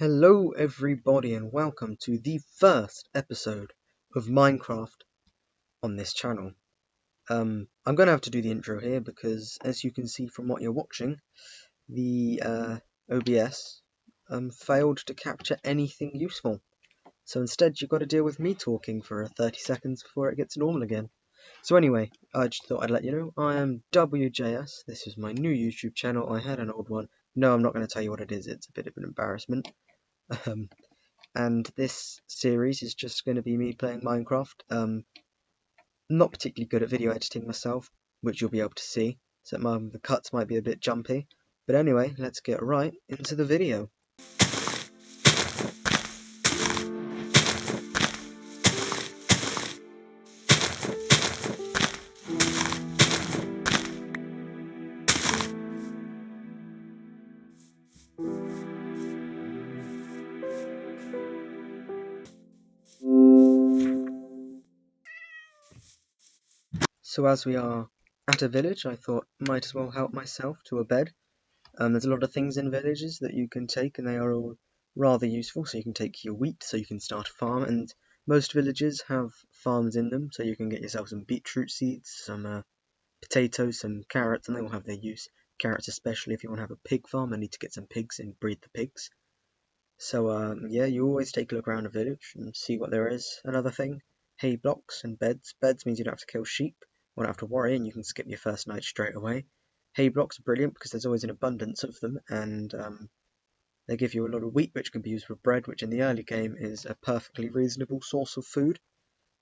Hello everybody and welcome to the first episode of Minecraft on this channel. I'm going to have to do the intro here because as you can see from what you're watching, the OBS failed to capture anything useful. So instead you've got to deal with me talking for 30 seconds before it gets normal again. So anyway, I just thought I'd let you know, I am WJS, this is my new YouTube channel. I had an old one. No, I'm not going to tell you what it is, it's a bit of an embarrassment. And this series is just going to be me playing Minecraft. Not particularly good at video editing myself, which you'll be able to see, so the cuts might be a bit jumpy. But anyway, let's get right into the video. So as we are at a village, I thought might as well help myself to a bed. There's a lot of things in villages that you can take, and they are all rather useful. So you can take your wheat, so you can start a farm, and most villages have farms in them, so you can get yourself some beetroot seeds, some potatoes, some carrots, and they all have their use. Carrots especially if you want to have a pig farm and need to get some pigs and breed the pigs. So yeah, you always take a look around a village and see what there is. Another thing, hay blocks and beds. Beds means you don't have to kill sheep, you won't have to worry, and you can skip your first night straight away. Hay blocks are brilliant because there's always an abundance of them, and they give you a lot of wheat which can be used for bread, which in the early game is a perfectly reasonable source of food.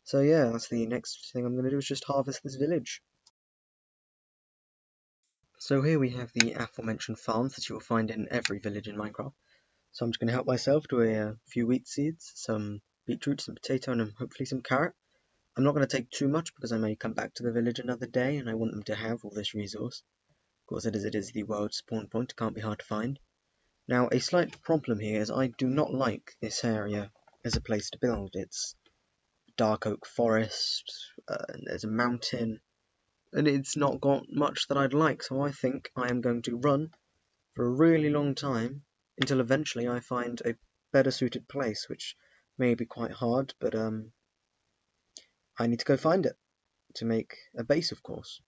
So yeah, that's the next thing I'm going to do, is just harvest this village. So here we have the aforementioned farms that you will find in every village in Minecraft. So I'm just going to help myself to a few wheat seeds, some beetroot, some potato, and hopefully some carrot. I'm not going to take too much because I may come back to the village another day and I want them to have all this resource. Of course, it is the world spawn point, it can't be hard to find. Now, a slight problem here is I do not like this area as a place to build. It's dark oak forest, there's a mountain, and it's not got much that I'd like, so I think I am going to run for a really long time until eventually I find a better suited place, which may be quite hard, but I need to go find it to make a base, of course.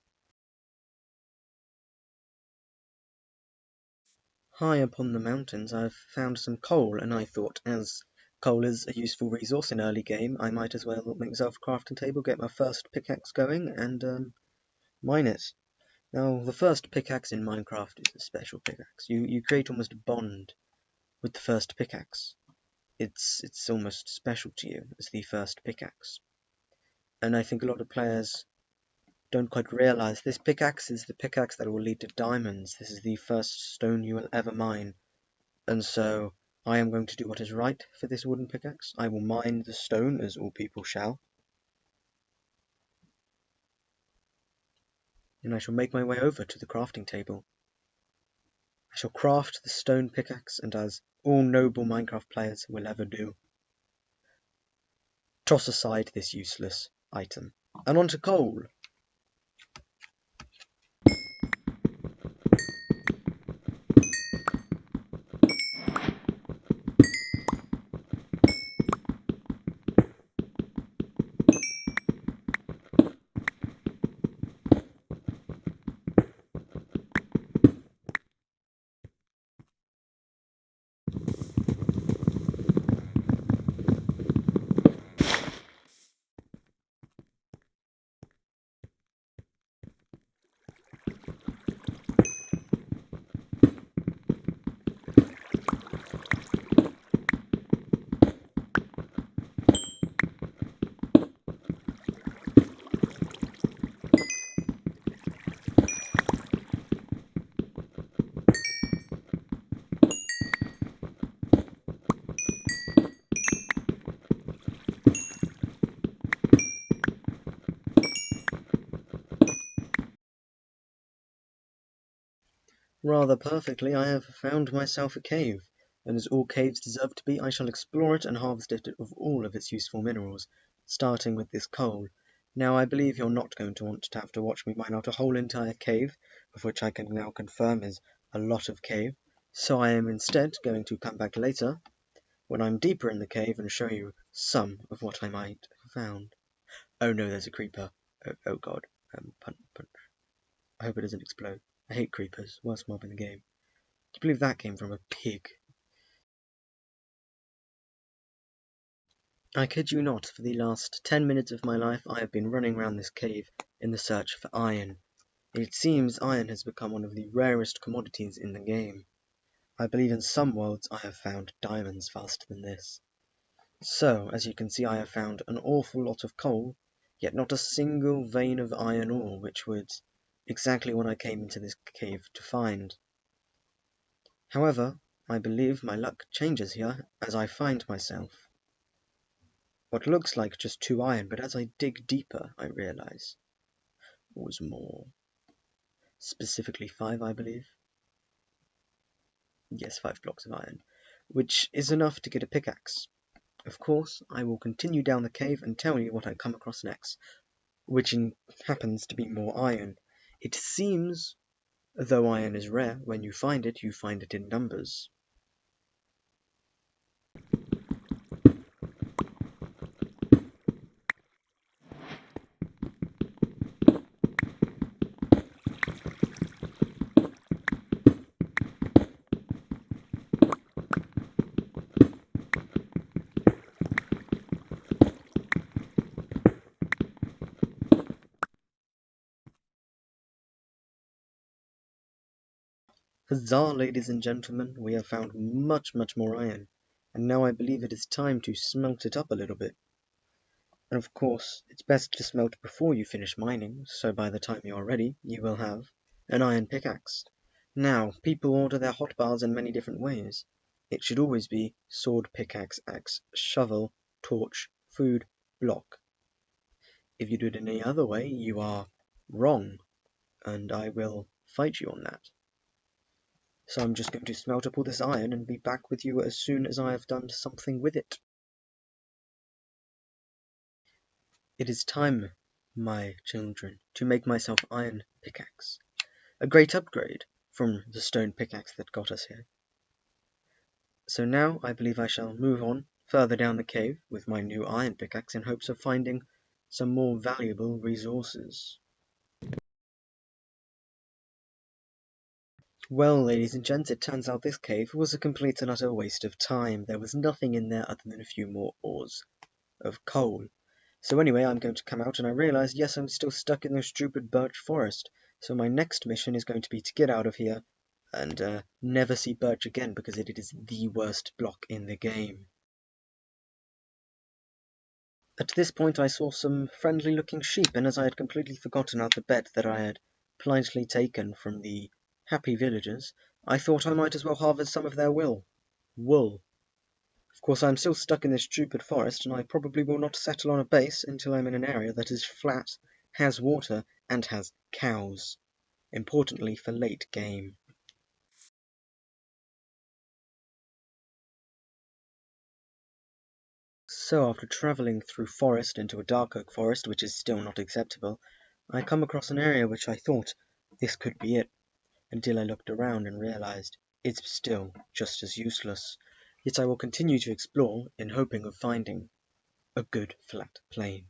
High up on the mountains I've found some coal, and I thought, as coal is a useful resource in early game, I might as well make myself a crafting table, get my first pickaxe going, and mine it. Now, the first pickaxe in Minecraft is a special pickaxe. You create almost a bond with the first pickaxe. It's almost special to you as the first pickaxe. And I think a lot of players don't quite realise this pickaxe is the pickaxe that will lead to diamonds. This is the first stone you will ever mine. And so I am going to do what is right for this wooden pickaxe. I will mine the stone, as all people shall. And I shall make my way over to the crafting table. I shall craft the stone pickaxe, and as all noble Minecraft players will ever do, toss aside this useless item. And on to coal! Rather perfectly, I have found myself a cave, and as all caves deserve to be, I shall explore it and harvest it of all of its useful minerals, starting with this coal. Now, I believe you're not going to want to have to watch me mine out a whole entire cave, of which I can now confirm is a lot of cave, so I am instead going to come back later when I'm deeper in the cave and show you some of what I might have found. Oh no, there's a creeper. Oh god. Punch. I hope it doesn't explode. I hate creepers. Worst mob in the game. Do you believe that came from a pig? I kid you not, for the last 10 minutes of my life I have been running around this cave in the search for iron. It seems iron has become one of the rarest commodities in the game. I believe in some worlds I have found diamonds faster than this. So, as you can see, I have found an awful lot of coal, yet not a single vein of iron ore, which was exactly what I came into this cave to find. However, I believe my luck changes here as I find myself what looks like just 2 iron, but as I dig deeper, I realize it was more. Specifically 5, I believe. Yes, 5 blocks of iron, which is enough to get a pickaxe. Of course, I will continue down the cave and tell you what I come across next, which happens to be more iron. It seems, though iron is rare, when you find it in numbers. Huzzah, ladies and gentlemen, we have found much more iron, and now I believe it is time to smelt it up a little bit. And of course, it's best to smelt before you finish mining, so by the time you are ready, you will have an iron pickaxe. Now, people order their hotbars in many different ways. It should always be sword, pickaxe, axe, shovel, torch, food, block. If you do it in any other way, you are wrong, and I will fight you on that. So I'm just going to smelt up all this iron and be back with you as soon as I have done something with it. It is time, my children, to make myself iron pickaxe. A great upgrade from the stone pickaxe that got us here. So now I believe I shall move on further down the cave with my new iron pickaxe in hopes of finding some more valuable resources. Well, ladies and gents, it turns out this cave was a complete and utter waste of time. There was nothing in there other than a few more ores of coal. So anyway, I'm going to come out and I realise, yes, I'm still stuck in this stupid birch forest. So my next mission is going to be to get out of here and never see birch again because it is the worst block in the game. At this point I saw some friendly looking sheep, and as I had completely forgotten about the bet that I had politely taken from the happy villagers, I thought I might as well harvest some of their wool. Of course, I'm still stuck in this stupid forest, and I probably will not settle on a base until I'm in an area that is flat, has water, and has cows. Importantly for late game. So after travelling through forest into a dark oak forest, which is still not acceptable, I come across an area which I thought, this could be it, until I looked around and realised it's still just as useless. Yet I will continue to explore in hoping of finding a good flat plain.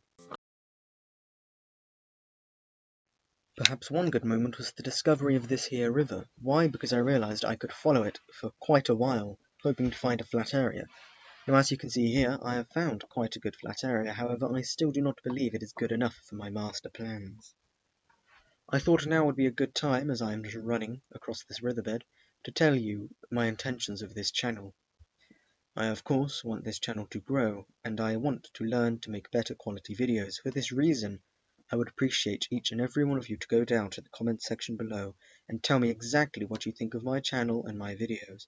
Perhaps one good moment was the discovery of this here river. Why? Because I realised I could follow it for quite a while, hoping to find a flat area. Now as you can see here, I have found quite a good flat area, however I still do not believe it is good enough for my master plans. I thought now would be a good time, as I am just running across this riverbed, to tell you my intentions of this channel. I of course want this channel to grow, and I want to learn to make better quality videos. For this reason, I would appreciate each and every one of you to go down to the comment section below and tell me exactly what you think of my channel and my videos.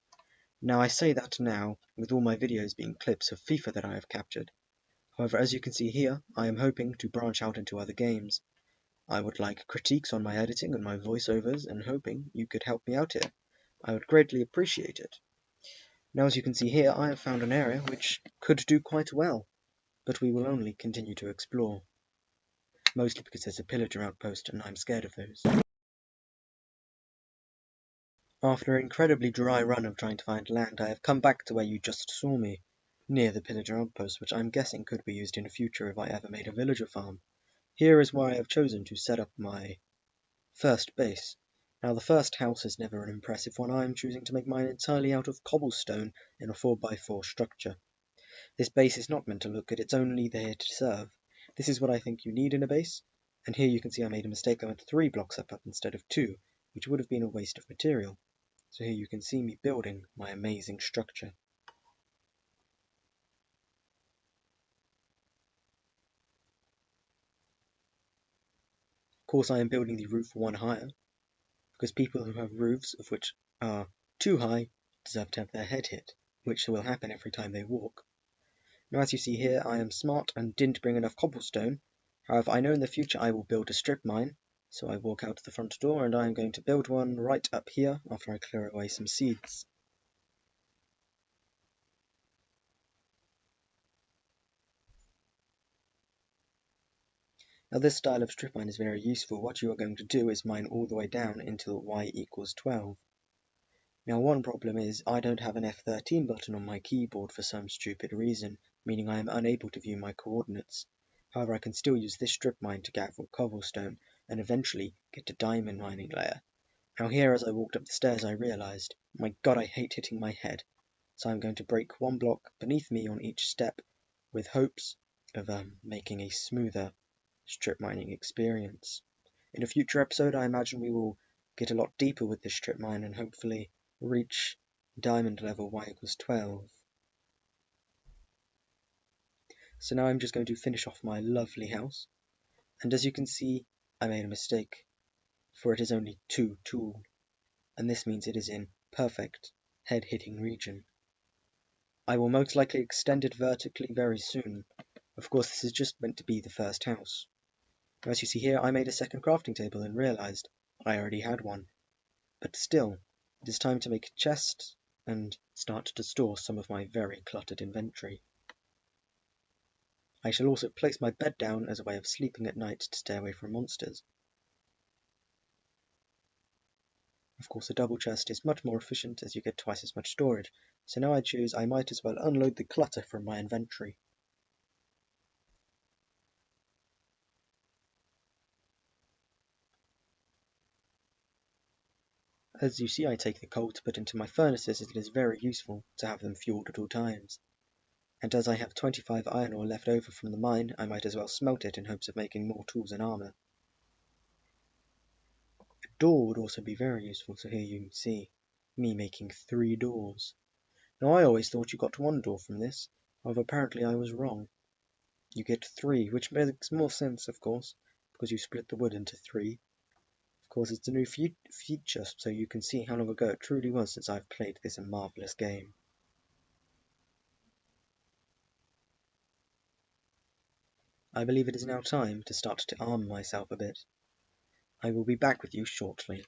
Now I say that now, with all my videos being clips of FIFA that I have captured. However, as you can see here, I am hoping to branch out into other games. I would like critiques on my editing and my voiceovers, and hoping you could help me out here. I would greatly appreciate it. Now as you can see here, I have found an area which could do quite well, but we will only continue to explore. Mostly because there's a pillager outpost and I'm scared of those. After an incredibly dry run of trying to find land, I have come back to where you just saw me. near the pillager outpost, which I'm guessing could be used in the future if I ever made a villager farm. Here is where I have chosen to set up my first base. Now the first house is never an impressive one. I am choosing to make mine entirely out of cobblestone in a 4x4 structure. This base is not meant to look good, it's only there to serve. This is what I think you need in a base, and here you can see I made a mistake. I went 3 blocks up instead of 2, which would have been a waste of material. So here you can see me building my amazing structure. Of course I am building the roof 1 higher, because people who have roofs of which are too high deserve to have their head hit, which will happen every time they walk. Now as you see here, I am smart and didn't bring enough cobblestone. However, I know in the future I will build a strip mine, so I walk out the front door and I am going to build one right up here after I clear away some seeds. Now this style of strip mine is very useful. What you are going to do is mine all the way down until y equals 12. Now one problem is I don't have an F13 button on my keyboard for some stupid reason, meaning I am unable to view my coordinates. However, I can still use this strip mine to gather cobblestone and eventually get a diamond mining layer. Now here, as I walked up the stairs, I realized, my god, I hate hitting my head. So I'm going to break 1 block beneath me on each step with hopes of making a smoother strip mining experience. In a future episode, I imagine we will get a lot deeper with this strip mine and hopefully reach diamond level y equals 12. So now I'm just going to finish off my lovely house, and as you can see, I made a mistake, for it is only 2 tall, and this means it is in perfect head-hitting region. I will most likely extend it vertically very soon. Of course, this is just meant to be the first house. As you see here, I made a second crafting table and realized I already had one. But still, it is time to make a chest and start to store some of my very cluttered inventory. I shall also place my bed down as a way of sleeping at night to stay away from monsters. Of course, a double chest is much more efficient as you get twice as much storage, so now I choose I might as well unload the clutter from my inventory. As you see, I take the coal to put into my furnaces as it is very useful to have them fueled at all times. And as I have 25 iron ore left over from the mine, I might as well smelt it in hopes of making more tools and armor. A door would also be very useful, so here you can see me making 3 doors. Now I always thought you got 1 door from this, however apparently I was wrong. You get 3, which makes more sense of course, because you split the wood into 3. Of course it's a new feature, so you can see how long ago it truly was since I've played this marvellous game. I believe it is now time to start to arm myself a bit. I will be back with you shortly.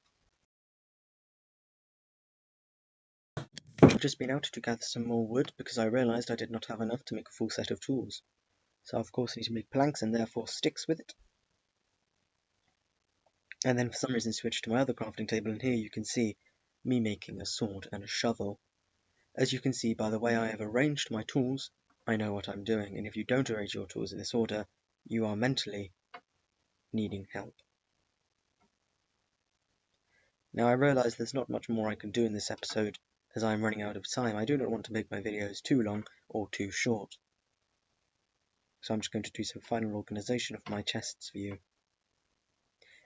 I've just been out to gather some more wood because I realised I did not have enough to make a full set of tools. So of course I need to make planks and therefore sticks with it. And then for some reason switch to my other crafting table, and here you can see me making a sword and a shovel. As you can see by the way I have arranged my tools, I know what I'm doing, and if you don't arrange your tools in this order, you are mentally needing help. Now I realise there's not much more I can do in this episode, as I am running out of time. I do not want to make my videos too long or too short. So I'm just going to do some final organisation of my chests for you.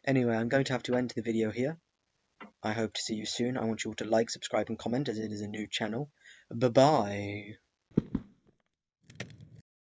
Anyway, I'm going to have to end the video here. I hope to see you soon. I want you all to like, subscribe and comment as it is a new channel. Bye-bye.